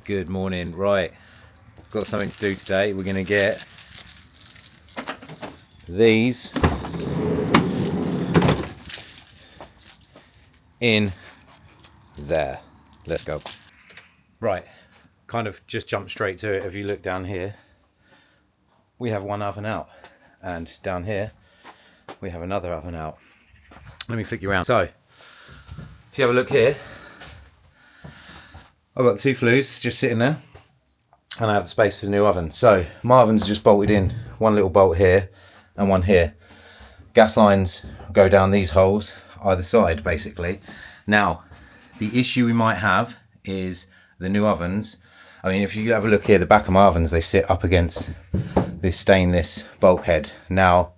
Good morning. Right, got something to do today. We're going to get these in there. Let's go. Right, kind of just jump straight to it. If you look down here, we have one oven out, and down here we have another oven out. Let me flick you around. So if you have a look here, I've got two flues just sitting there, and I have the space for the new oven. So my oven's just bolted in, one little bolt here and one here. Gas lines go down these holes either side, basically. Now, the issue we might have is the new ovens. I mean, if you have a look here, the back of my ovens, they sit up against this stainless bulkhead. Now,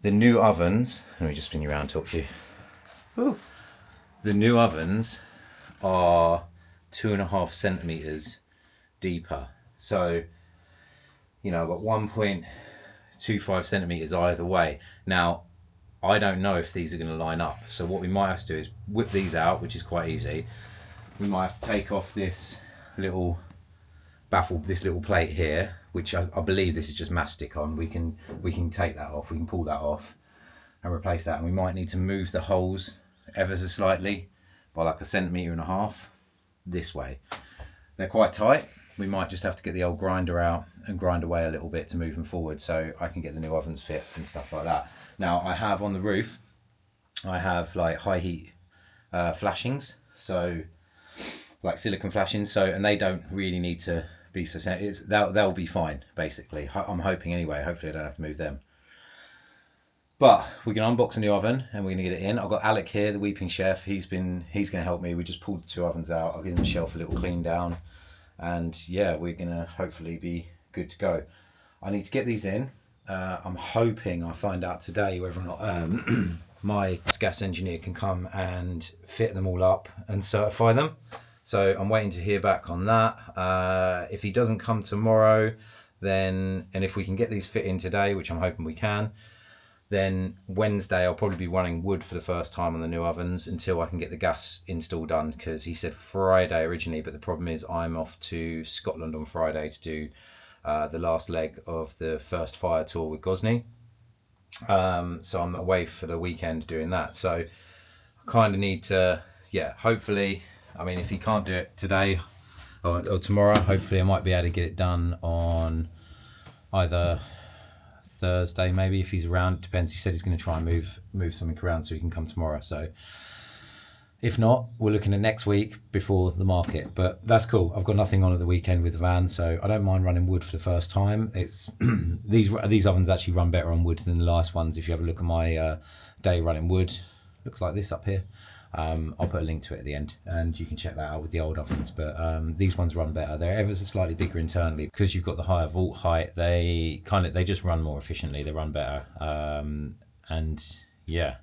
the new ovens, let me just spin you around and talk to you. Ooh. The new ovens are 2.5 centimeters deeper. So, you know, I've got 1.25 centimeters either way. Now, I don't know if these are going to line up. So what we might have to do is whip these out, which is quite easy. We might have to take off this little baffle, this little plate here, which I believe this is just mastic on. We can take that off. We can pull that off and replace that. And we might need to move the holes ever so slightly by like 1.5 centimeters this way. They're quite tight. We might just have to get the old grinder out and grind away a little bit to move them forward so I can get the new ovens fit and stuff like that. Now I have on the roof, I have like high heat flashings, so like silicone flashings, so, and they don't really need to be so sensitive. They'll be fine basically. I'm hoping anyway. Hopefully I don't have to move them. But we can unbox a new oven and we're gonna get it in. I've got Alec here, the Weeping chef. He's gonna help me. We just pulled the two ovens out. I'll give him the shelf a little clean down, and yeah, we're gonna hopefully be good to go. I need to get these in. I'm hoping I find out today whether or not my gas engineer can come and fit them all up and certify them. So I'm waiting to hear back on that. If he doesn't come tomorrow, then, and if we can get these fit in today, which I'm hoping we can, then Wednesday I'll probably be running wood for the first time on the new ovens until I can get the gas install done, because he said Friday originally, but the problem is I'm off to Scotland on Friday to do the last leg of the first fire tour with Gozney. So I'm away for the weekend doing that. So I kind of need to, yeah, hopefully, I mean, if he can't do it today or tomorrow, hopefully I might be able to get it done on either Thursday, maybe, if he's around. Depends. He said he's going to try and move something around so he can come tomorrow. So if not, we're looking at next week before the market. But that's cool. I've got nothing on at the weekend with the van, so I don't mind running wood for the first time. It's these ovens actually run better on wood than the last ones. If you have a look at my day running wood, looks like this up here. I'll put a link to it at the end, and you can check that out with the old ovens. But these ones run better. They're ever so slightly bigger internally because you've got the higher vault height. They just run more efficiently. They run better. And yeah,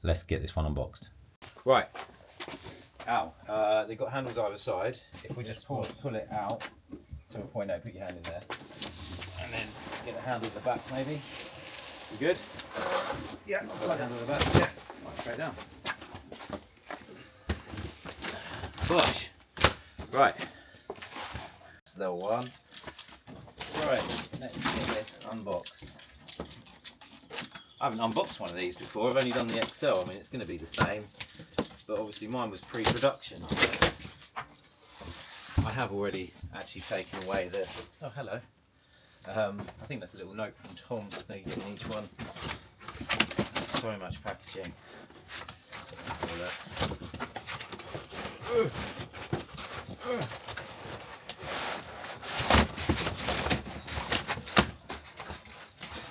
let's get this one unboxed. Right. They've got handles either side. If we just pull it out to a point, put your hand in there, and then get a handle at the back, maybe. You good? Yeah. I've got a handle at the back. Yeah. Right, straight down. Push. Right. That's the one. Right, let's get this unboxed. I haven't unboxed one of these before. I've only done the XL. I mean, it's going to be the same, but obviously mine was pre-production. I have already actually taken away the. Oh, hello. I think that's a little note from Tom that they get in each one. There's so much packaging.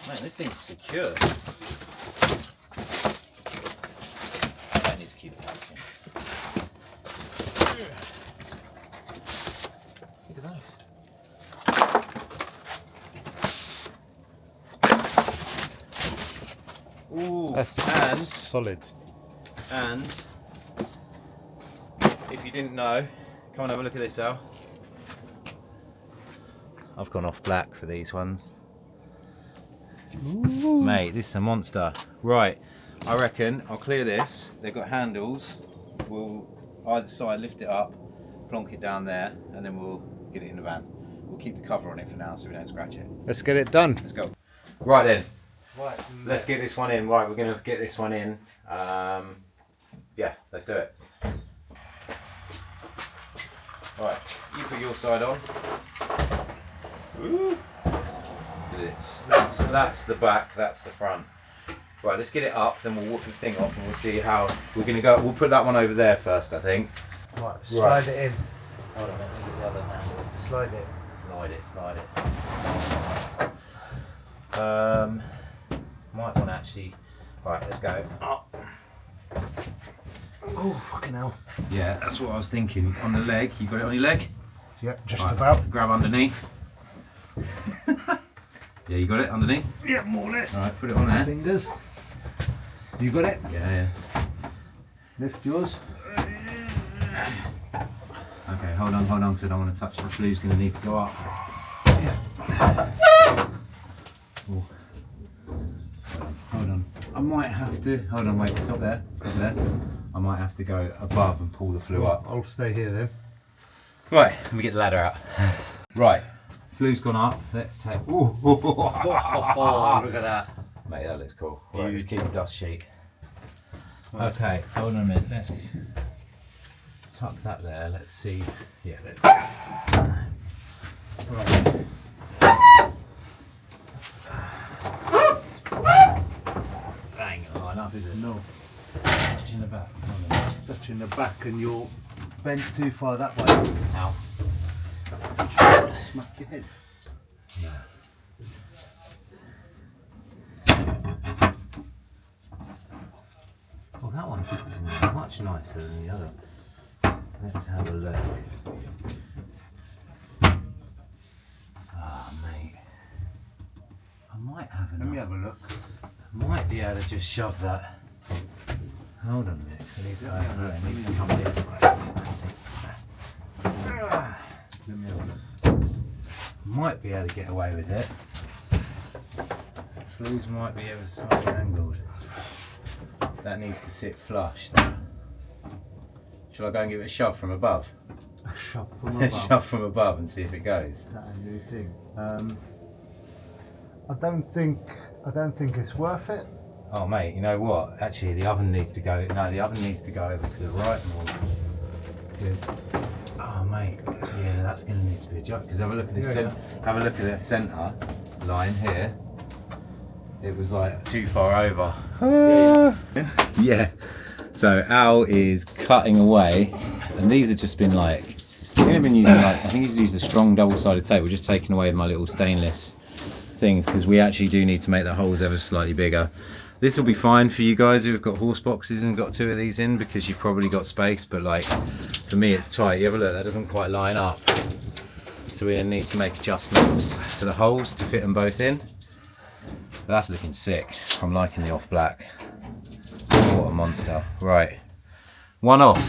Man, this thing's secure. I need to keep it packaging. Look at those. Ooh, that's solid. And if you didn't know, come and have a look at this, Al. I've gone off black for these ones. Ooh. Mate, this is a monster. Right, I reckon I'll clear this. They've got handles. We'll either side lift it up, plonk it down there, and then we'll get it in the van. We'll keep the cover on it for now so we don't scratch it. Let's get it done. Let's go. Right then. Right. Let's get this one in. Right, we're going to get this one in. Yeah, let's do it. Right, you put your side on. Ooh. That's the back, that's the front. Right, let's get it up, then we'll whoop the thing off and we'll see how we're going to go. We'll put that one over there first, I think. Right, slide it in. Hold on, let me get the other handle. Slide it. Slide it. Might want to actually. Right, let's go. Up. Oh, fucking hell. Yeah, that's what I was thinking. On the leg, you got it on your leg? Yep, just right, about. Grab underneath. Yeah, you got it underneath? Yeah, more or less. Alright, put it on there. Fingers. You got it? Yeah. Lift yours. Okay, hold on, because I don't want to touch the flue's going to need to go up. Yeah. Ooh. Hold on. I might have to. Hold on, wait, stop there. I might have to go above and pull the flue up. I'll stay here then. Right, let me get the ladder out. Right, flue's gone up. Let's take. Ooh. Oh, look at that. Mate, that looks cool. Right, let's keep the dust sheet. Okay, hold on a minute. Let's tuck that there. Let's see. Yeah, let's. Right. Hang on, enough is it? No. Touching the back. Touching the back and you're bent too far that way. Ow. Smack your head. Yeah. Well, that one fits in much nicer than the other. Let's have a look. Ah, mate. I might have enough. Let me have a look. Might be able to just shove that. Hold on a minute. It needs to come this way. Let me have a look. Might be able to get away with it. Flues might be ever slightly angled. That needs to sit flush. Shall I go and give it a shove from above? A shove from above. Shove from above and see if it goes. That's a new thing. I don't think it's worth it. Oh mate, you know what? Actually, the oven needs to go. No, the oven needs to go over to the right more. Because, oh mate, yeah, that's going to need to be adjusted. Because have a look at this. Have a look at the centre line here. It was like too far over. Yeah. So Al is cutting away, and these have just been like. I think he's used a strong double-sided tape. We're just taking away my little stainless things because we actually do need to make the holes ever slightly bigger. This will be fine for you guys who've got horse boxes and got two of these in because you've probably got space, but like for me it's tight. You have a look, that doesn't quite line up. So we're gonna need to make adjustments to the holes to fit them both in. But that's looking sick. I'm liking the off black. What a monster. Right, one off.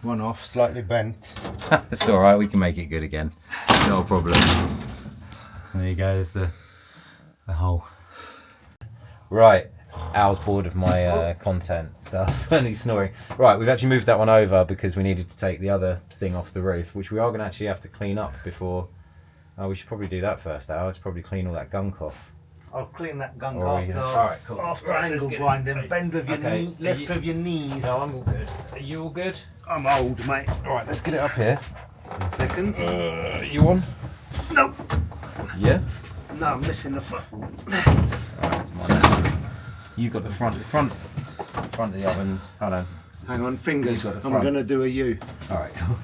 One off, slightly bent. That's all right, we can make it good again. No problem. There you go, there's the hole. Right, Al's bored of my content stuff and he's snoring. Right, we've actually moved that one over because we needed to take the other thing off the roof, which we are going to actually have to clean up before. Oh, we should probably do that first, Al. Let's probably clean all that gunk off. I'll clean that gunk after, right, cool. After angle grinding, bend with your knee, lift with your knees. No, I'm all good. Are you all good? I'm old, mate. Alright, let's get it up here. In seconds. You on? No. Yeah? No, I'm missing the foot. Alright, that's mine. You got the front of the ovens. Hold on. Hang on, fingers. I'm going to do a U. Alright, cool.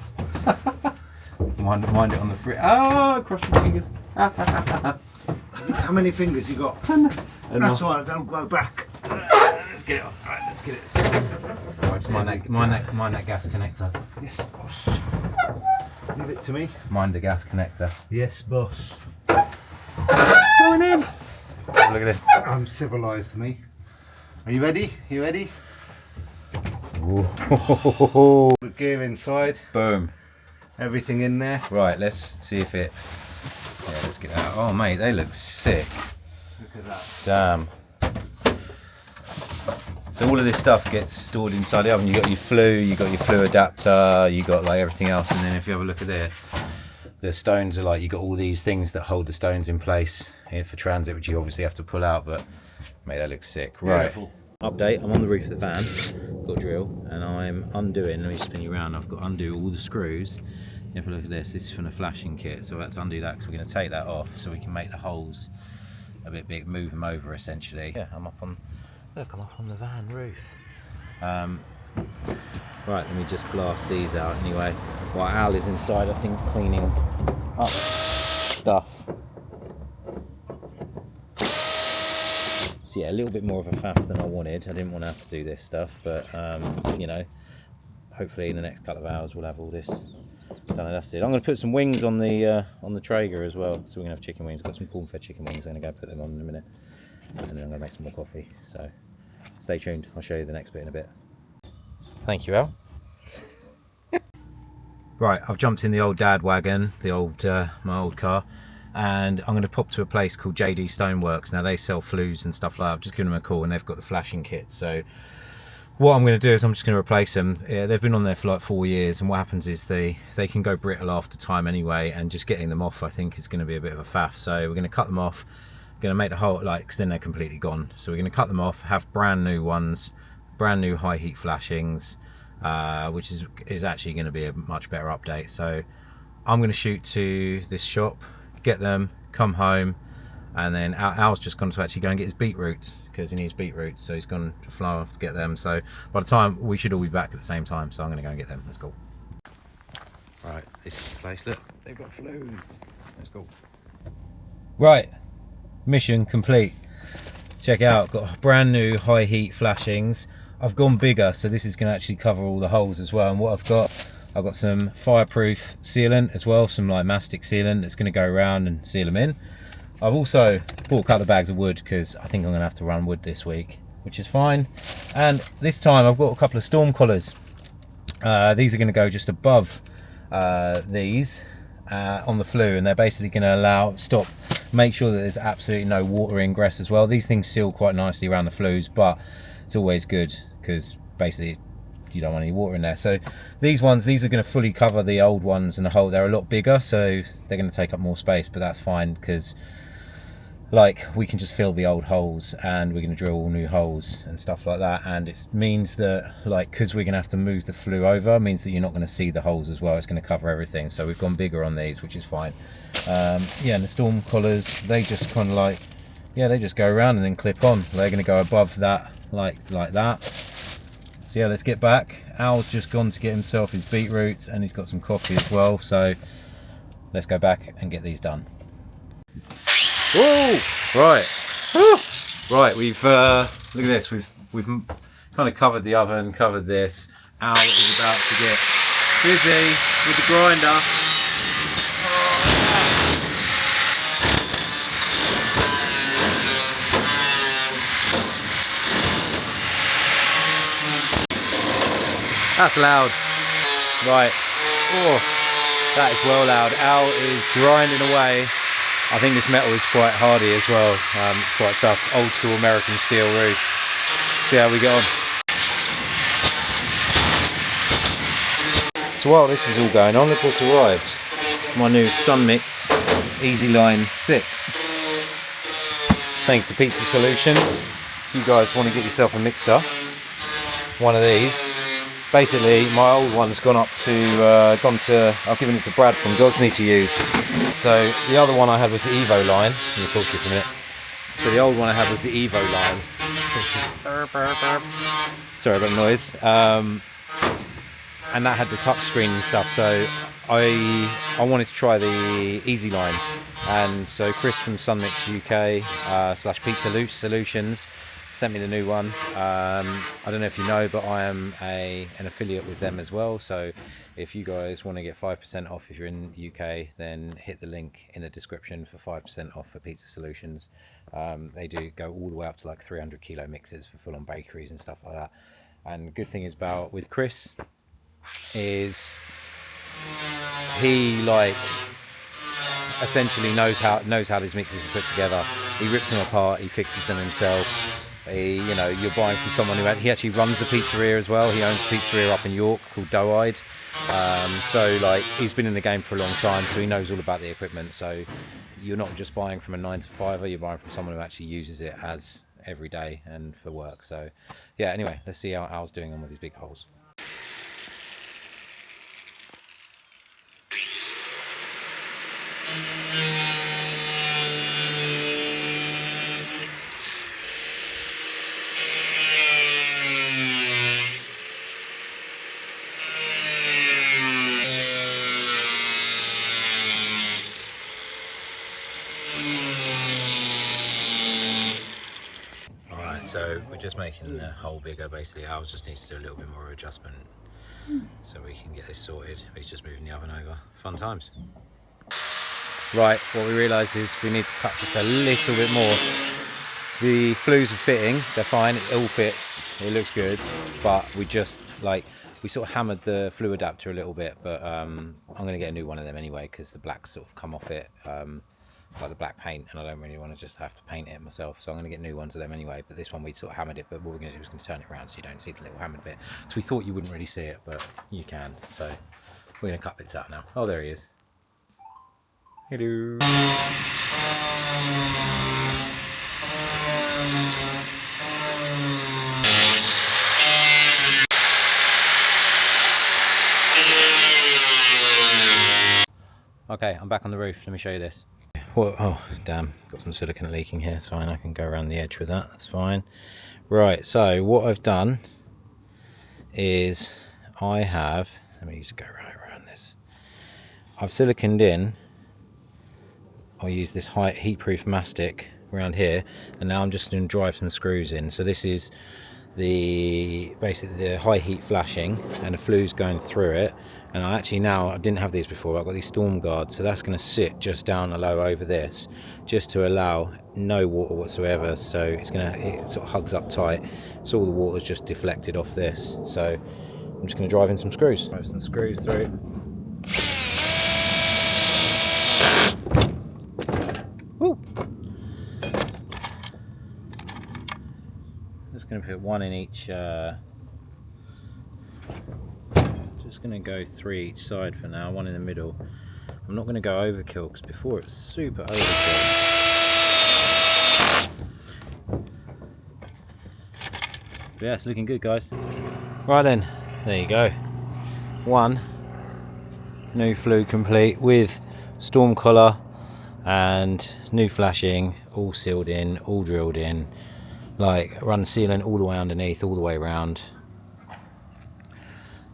mind it on the front. Oh, cross your fingers. How many fingers you got? That's all right, don't go back. Let's get it on. Alright, let's get it. Alright, just mind that gas connector. Yes, boss. Leave it to me. Mind the gas connector. Yes, boss. What's going in? Look at this. I'm civilised, me. Are you ready? You ready? Whoa. The gear inside. Boom. Everything in there. Right, let's see if it. Yeah, let's get out. Oh, mate, they look sick. Look at that. Damn. So all of this stuff gets stored inside the oven. You got your flue adapter, you got like everything else, and then if you have a look at there, the stones are like, you got all these things that hold the stones in place here for transit, which you obviously have to pull out, but mate, that looks sick. Right. Beautiful. Update, I'm on the roof of the van, got a drill, and I'm undoing, let me spin you around, I've got to undo all the screws. If you look at this is from the flashing kit, so I've had to undo that because we're going to take that off so we can make the holes a bit big, move them over essentially. Yeah, I'm up on the van roof. Right, let me just blast these out anyway. While Al is inside, I think, cleaning up stuff. So yeah, a little bit more of a faff than I wanted. I didn't want to have to do this stuff, but you know, hopefully in the next couple of hours we'll have all this done and dusted. I'm going to put some wings on the Traeger as well, so we're going to have chicken wings. I've got some corn-fed chicken wings. I'm going to go put them on in a minute, and then I'm going to make some more coffee. So stay tuned. I'll show you the next bit in a bit. Thank you, Al. Right, I've jumped in the old dad wagon, my old car, and I'm going to pop to a place called JD Stoneworks. Now they sell flues and stuff like that. I've just given them a call and they've got the flashing kit. So what I'm going to do is I'm just going to replace them. Yeah, they've been on there for like 4 years, and what happens is they can go brittle after time anyway, and just getting them off I think is going to be a bit of a faff. So we're going to cut them off, going to make the whole, like, because then they're completely gone. So we're going to cut them off, have brand new ones, brand new high heat flashings, which is actually going to be a much better update. So I'm going to shoot to this shop, get them, come home, and then Al's just gone to actually go and get his beetroots because he needs beetroots, so he's gone to fly off to get them. So by the time, we should all be back at the same time, so I'm going to go and get them. Let's go. Right, this is the place. Look, they've got flue. Let's go. Right, mission complete. Check out, got brand new high heat flashings. I've gone bigger, so this is going to actually cover all the holes as well. And what I've got some fireproof sealant as well, some like mastic sealant that's going to go around and seal them in. I've also bought a couple of bags of wood because I think I'm going to have to run wood this week, which is fine. And this time I've got a couple of storm collars. These are going to go just above these on the flue, and they're basically going to make sure that there's absolutely no water ingress as well. These things seal quite nicely around the flues, but it's always good because basically you don't want any water in there. So these are going to fully cover the old ones, and the hole, they're a lot bigger, so they're going to take up more space, but that's fine because like we can just fill the old holes, and we're going to drill all new holes and stuff like that. And it means that, like, because we're going to have to move the flue over, means that you're not going to see the holes as well. It's going to cover everything, so we've gone bigger on these, which is fine. Yeah, and the storm collars, they just kind of like, yeah, they just go around and then clip on. They're going to go above that, like that. So yeah, let's get back. Al's just gone to get himself his beetroots, and he's got some coffee as well, so let's go back and get these done. Whoa! Right. Right, we've look at this, we've kind of covered the oven, covered this. Al is about to get busy with the grinder. That's loud. Right. Oh, that is well loud. Al is grinding away. I think this metal is quite hardy as well. It's quite tough. Old school American steel roof. See how we get on. So while this is all going on, look what's arrived. My new Sunmix Easy Line 6. Thanks to Pizza Solutions. If you guys want to get yourself a mixer, one of these. Basically, my old one's I've given it to Brad from Gozney to use. So the other one I had was the Evo line. Let me talk to you for a minute. So the old one I had was the Evo line. Sorry about the noise. And that had the touch screen and stuff. So I wanted to try the Easy Line. And so Chris from Sunmix UK / Pizza Solutions sent me the new one. I don't know if you know, but I am an affiliate with them as well. So if you guys want to get 5% off if you're in the UK, then hit the link in the description for 5% off for Pizza Solutions. They do go all the way up to like 300 kilo mixes for full-on bakeries and stuff like that. And the good thing is with Chris is he like essentially knows how these mixes are put together. He rips them apart, he fixes them himself. you know, you're buying from someone he actually runs a pizzeria as well. He owns a pizzeria up in York called Doe-Eyed. So like he's been in the game for a long time, so he knows all about the equipment. So you're not just buying from a 9-to-5er, you're buying from someone who actually uses it as every day and for work. So yeah, anyway, let's see how Al's doing on with these big holes. So we're just making the hole bigger basically. Al just needs to do a little bit more adjustment so we can get this sorted. He's just moving the oven over. Fun times. Right, what we realised is we need to cut just a little bit more. The flues are fitting, they're fine, it all fits, it looks good, but we just we sort of hammered the flue adapter a little bit, but I'm going to get a new one of them anyway because the black's sort of come off it. Like the black paint, and I don't really want to just have to paint it myself, so I'm going to get new ones of them anyway. But this one we sort of hammered it, but what we're going to do is going to turn it around so you don't see the little hammered bit. So we thought you wouldn't really see it, but you can. So we're going to cut bits out now. Oh, there he is. Hello. Okay, I'm back on the roof. Let me show you this. Well, oh damn, got some silicone leaking here. It's fine, I can go around the edge with that, that's fine. Right, so what I've done is let me just go right around this. I've siliconed in, I'll use this heat-proof mastic around here, and now I'm just going to drive some screws in. So this is basically the high heat flashing, and the flue's going through it. And I didn't have these before. I've got these storm guards, so that's going to sit just down low over this, just to allow no water whatsoever. So it sort of hugs up tight, so all the water's just deflected off this. So I'm just going to drive in some screws. Drive some screws through. Woo! Just going to put one in each. Just going to go 3 each side for now, one in the middle. I'm not going to go overkill because before it was super overkill. But yeah, it's looking good, guys. Right then, there you go. One new flue complete with storm collar and new flashing, all sealed in, all drilled in, like run sealant all the way underneath, all the way around.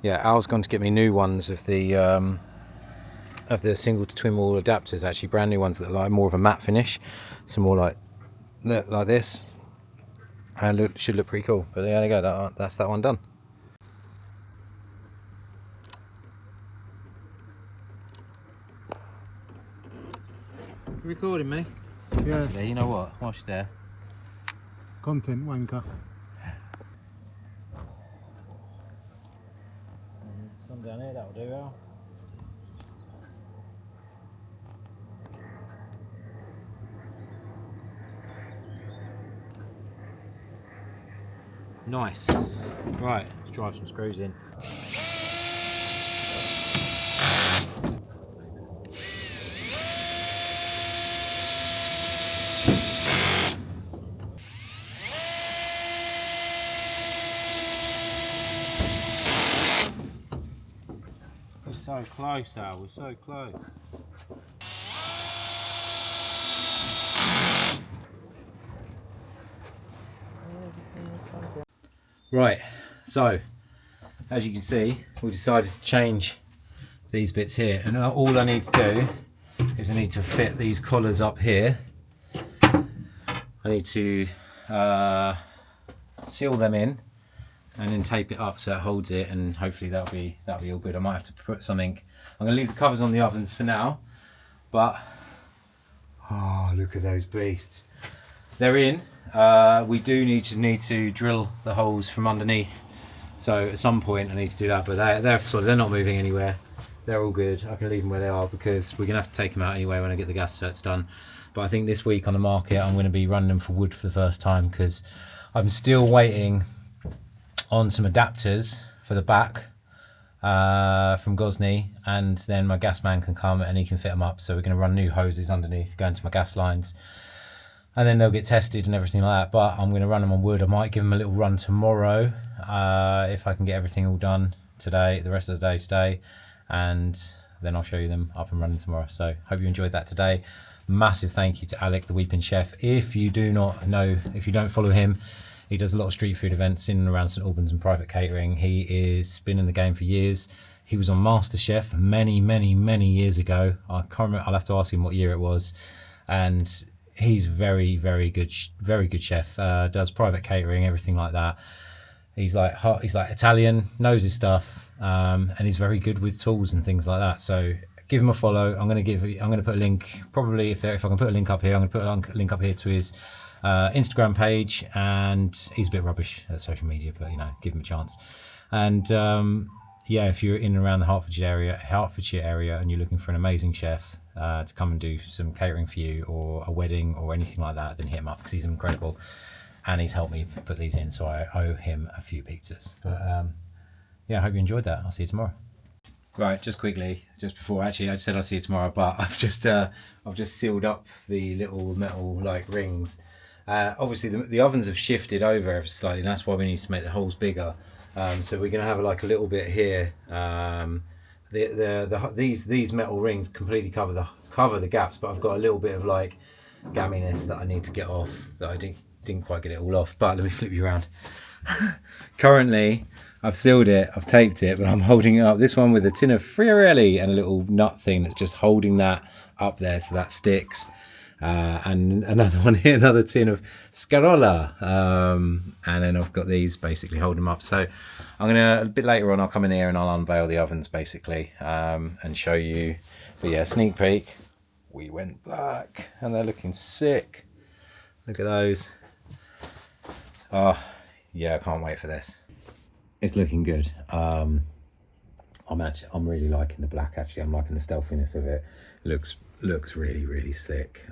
Yeah, Al's gone to get me new ones of the single to twin wall adapters, actually brand new ones that are like more of a matte finish, some more like this, and should look pretty cool. But there you go, that's that one done. You recording me? Yeah. Actually, you know what? Whilst you're there. Content wanker. Some down here, that'll do, Al. Nice. Right, let's drive some screws in. We're so close, Al, we're so close. Right, so as you can see, we decided to change these bits here, and all I need to do is I need to fit these collars up here. I need to seal them in and then tape it up so it holds it, and hopefully that'll be all good. I might have to put something. I'm going to leave the covers on the ovens for now, but oh, look at those beasts. They're in. We do need to drill the holes from underneath, so at some point I need to do that, but they're not moving anywhere. They're all good. I can leave them where they are because we're gonna have to take them out anyway when I get the gas certs done. But I think this week on the market I'm going to be running them for wood for the first time, because I'm still waiting on some adapters for the back from Gozney, and then my gas man can come and he can fit them up. So we're going to run new hoses underneath, go into my gas lines, and then they'll get tested and everything like that. But I'm going to run them on wood. I might give them a little run tomorrow if I can get everything all done today, the rest of the day today, and then I'll show you them up and running tomorrow. So hope you enjoyed that today. Massive thank you to Alec the Weeping chef. If you do not know, if you don't follow him, he does a lot of street food events in and around St Albans and private catering. He is been in the game for years. He was on MasterChef many years ago. I can't remember, I'll have to ask him what year it was. And he's very good chef. Does private catering, everything like that. He's like Italian, knows his stuff, and he's very good with tools and things like that. So give him a follow. I'm going to put a link, probably if I can put a link up here. I'm going to put a link up here to his Instagram page, and he's a bit rubbish at social media, but you know, give him a chance. And yeah, if you're in and around the Hertfordshire area and you're looking for an amazing chef to come and do some catering for you, or a wedding or anything like that, then hit him up, because he's incredible and he's helped me put these in, so I owe him a few pizzas. But yeah, I hope you enjoyed that. I'll see you tomorrow. Right, just quickly, just before, actually, I just said I'll see you tomorrow, but I've just sealed up the little metal like rings. Obviously, the ovens have shifted over ever slightly, and that's why we need to make the holes bigger. So we're going to have like a little bit here. These metal rings completely cover the gaps, but I've got a little bit of like gamminess that I need to get off, that I didn't quite get it all off. But let me flip you around. Currently, I've sealed it, I've taped it, but I'm holding it up. This one with a tin of Friarelli and a little nut thing that's just holding that up there so that sticks. And another one here, another tin of Scarola. And then I've got these basically holding them up. So I'm gonna, a bit later on, I'll come in here and I'll unveil the ovens basically, and show you. But yeah, sneak peek. We went black and they're looking sick. Look at those. Oh yeah, I can't wait for this. It's looking good. I'm really liking the black. Actually, I'm liking the stealthiness of it. Looks really sick.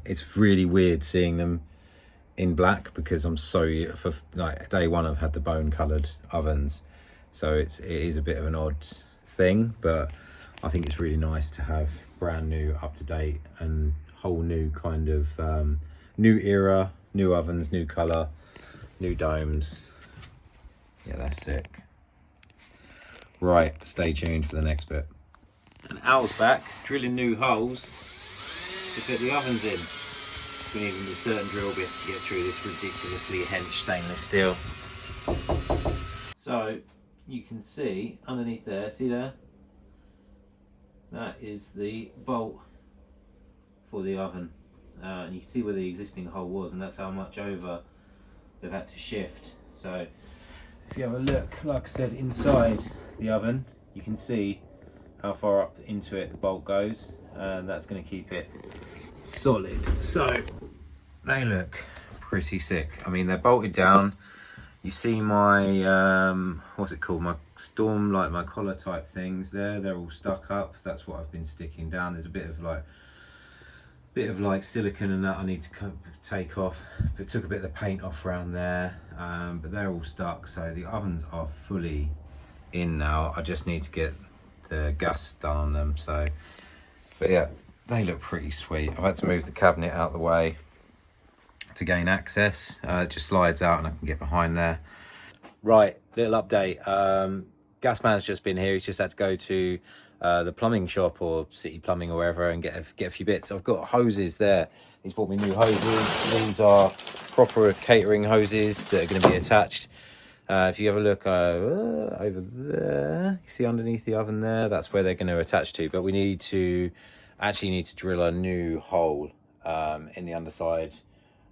It's really weird seeing them in black, because I'm so, for like day one I've had the bone coloured ovens, so it is a bit of an odd thing, but I think it's really nice to have brand new, up to date, and whole new kind of new era, new ovens, new colour, new domes. Yeah, that's sick. Right, stay tuned for the next bit. And Al's back, drilling new holes to fit the ovens in. We need a certain drill bits to get through this ridiculously hench stainless steel. So you can see underneath there, see there? That is the bolt for the oven. And you can see where the existing hole was, and that's how much over they've had to shift. So if you have a look, like I said, inside the oven, you can see how far up into it the bolt goes, and that's going to keep it solid. So they look pretty sick. I mean, they're bolted down. You see my what's it called, my storm, like my collar type things there, they're all stuck up. That's what I've been sticking down. There's a bit of like silicone and that I need to take off, but took a bit of the paint off around there, but they're all stuck. So the ovens are fully in now. I just need to get the gas done on them. So, but yeah, they look pretty sweet. I've had to move the cabinet out of the way to gain access. It just slides out and I can get behind there. Right, little update. Gas man's just been here. He's just had to go to the plumbing shop or City Plumbing or wherever and get a few bits. I've got hoses there. He's bought me new hoses. These are proper catering hoses that are going to be attached. If you have a look over there, you see underneath the oven there, that's where they're going to attach to. But we need to drill a new hole in the underside,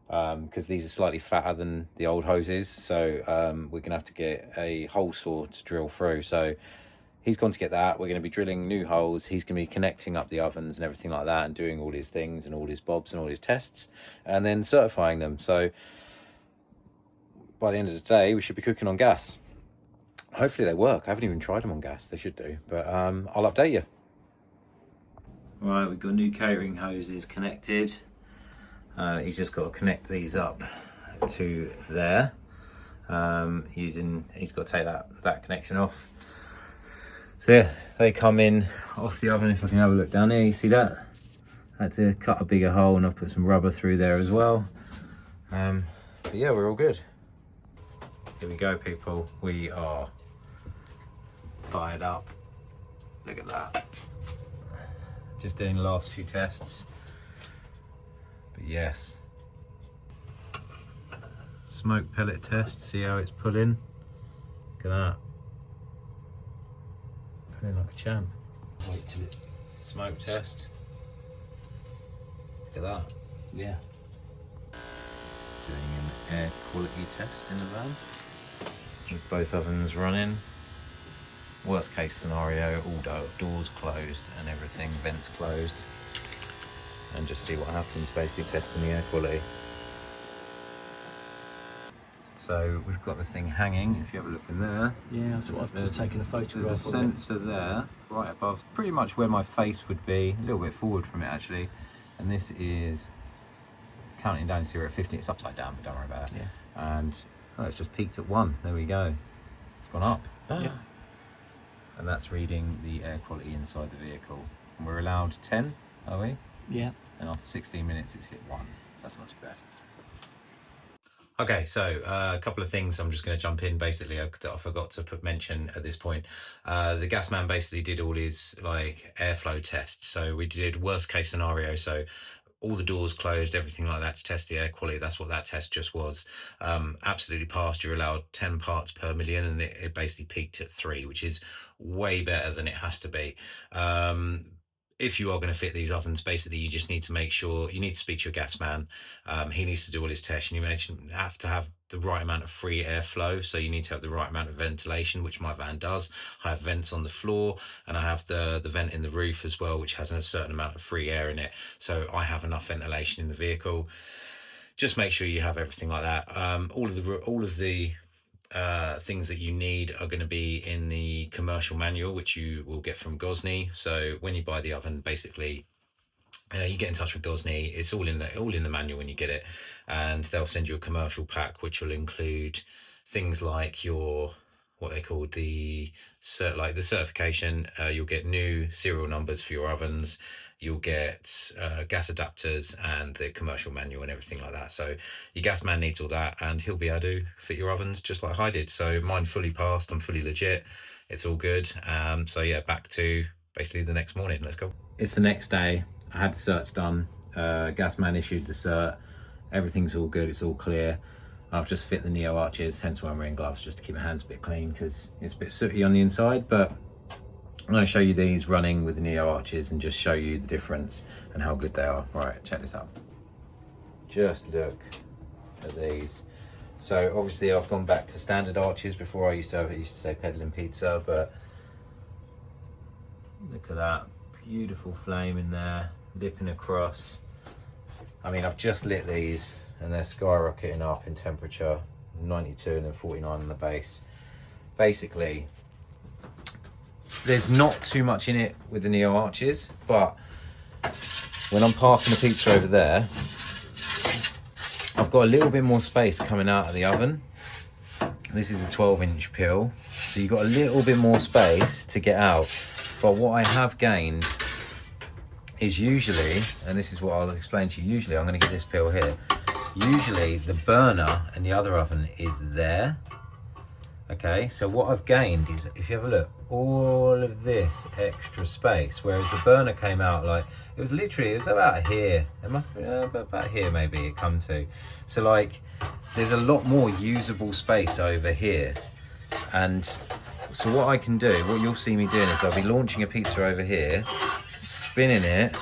because these are slightly fatter than the old hoses. So we're going to have to get a hole saw to drill through. So he's gone to get that. We're going to be drilling new holes. He's going to be connecting up the ovens and everything like that, and doing all his things and all his bobs and all his tests, and then certifying them. So by the end of the day, we should be cooking on gas. Hopefully they work. I haven't even tried them on gas. They should do, but I'll update you. Right, we've got new catering hoses connected. He's just got to connect these up to there. He's got to take that connection off. So yeah, they come in off the oven. If I can have a look down here, you see that? I had to cut a bigger hole and I've put some rubber through there as well. But yeah, we're all good. Here we go, people. We are fired up. Look at that. Just doing the last few tests. But yes. Smoke pellet test, see how it's pulling. Look at that. Pulling like a champ. Wait till it. Smoke test. Look at that. Yeah. Doing an air quality test in the van. With both ovens running. Worst case scenario, all doors closed and everything, vents closed. And just see what happens, basically testing the air quality. So we've got the thing hanging, if you have a look in there. Yeah, that's what I've just taken a photograph of. There's a sensor there, right above, pretty much where my face would be, a little bit forward from it actually. And this is counting down 0 to 50, it's upside down, but don't worry about it. Yeah. And it's just peaked at 1, there we go. It's gone up. Yeah. And that's reading the air quality inside the vehicle. And we're allowed 10, are we? Yeah. And after 16 minutes, it's hit 1. So that's not too bad. Okay, so a couple of things I'm just going to jump in basically that I forgot to mention at this point. The gas man basically did all his like airflow tests. So we did worst case scenario. So all the doors closed, everything like that to test the air quality. That's what that test just was. Absolutely passed. You're allowed 10 parts per million and it basically peaked at 3, which is way better than it has to be. If you are going to fit these ovens, basically you just need to make sure, you need to speak to your gas man. He needs to do all his tests, and you have to have the right amount of free airflow. So you need to have the right amount of ventilation, which my van does. I have vents on the floor and I have the vent in the roof as well, which has a certain amount of free air in it. So I have enough ventilation in the vehicle. Just make sure you have everything like that. All of the things that you need are going to be in the commercial manual, which you will get from Gozney. So when you buy the oven, basically you get in touch with Gozney. It's all in the manual when you get it, and they'll send you a commercial pack which will include things like your what they call the certification. You'll get new serial numbers for your ovens. You'll get gas adapters and the commercial manual and everything like that. So your gas man needs all that, and he'll be able to fit your ovens just like I did. So mine fully passed. I'm fully legit. It's all good. So yeah, back to basically the next morning. Let's go. It's the next day. I had the certs done. Gas man issued the cert. Everything's all good. It's all clear. I've just fit the neo arches, hence why I'm wearing gloves, just to keep my hands a bit clean because it's a bit sooty on the inside. But I'm going to show you these running with the neo arches and just show you the difference and how good they are. Right, check this out. Just look at these. So obviously I've gone back to standard arches. Before I used to say peddling pizza, but look at that beautiful flame in there, lipping across. I mean, I've just lit these and they're skyrocketing up in temperature, 92 and then 49 on the base. Basically, there's not too much in it with the neo arches, but when I'm parking the pizza over there, I've got a little bit more space coming out of the oven. This is a 12-inch peel, so you've got a little bit more space to get out. But what I have gained is usually, and this is what I'll explain to you, usually I'm going to get this peel here. Usually the burner and the other oven is there. Okay, so what I've gained is, if you have a look, all of this extra space, whereas the burner came out like, it was about here. It must have been about here maybe it come to. So like, there's a lot more usable space over here. And so what I can do, what you'll see me doing is I'll be launching a pizza over here, spinning it,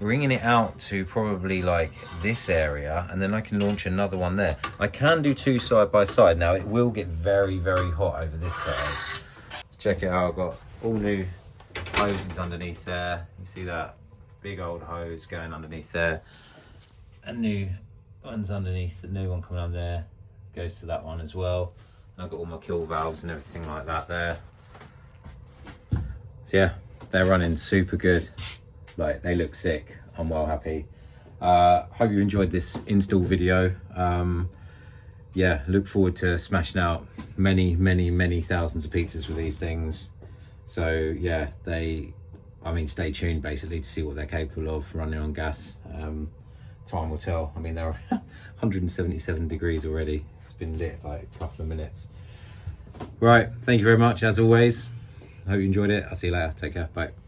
bringing it out to probably like this area, and then I can launch another one there. I can do 2 side by side. Now it will get very, very hot over this side. Let's check it out. I've got all new hoses underneath there. You see that big old hose going underneath there, and new ones underneath. The new one coming up there goes to that one as well. And I've got all my kill valves and everything like that there. So yeah, they're running super good. Like, they look sick. I'm well happy. Hope you enjoyed this install video. yeah, look forward to smashing out many thousands of pizzas with these things. So yeah, stay tuned basically to see what they're capable of running on gas. Time will tell. I mean, they're 177 degrees already. It's been lit like a couple of minutes. Right, thank you very much as always. I hope you enjoyed it. I'll see you later. Take care. Bye.